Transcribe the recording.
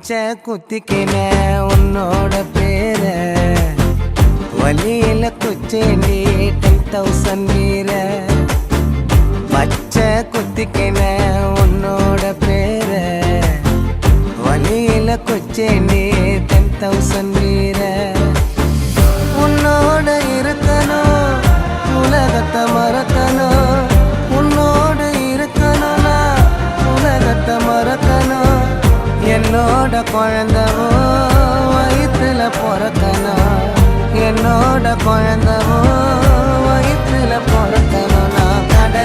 பச்சை குத்திக்கின உன்னோட பேர வலியில குச்சேண்டி 10,000 வீர பச்சை குத்திக்கின உன்னோட பேர வலியில குச்சேண்டி 10,000 வீர உன்னோட இருக்கணும் உலகத்தை மறக்கணும் உன்னோட இருக்கணும்னா உலகத்தை மறக்கணும் என்னோட குழந்தவோ வயிற்றுல பிறக்கணும் என்னோட குழந்தவோ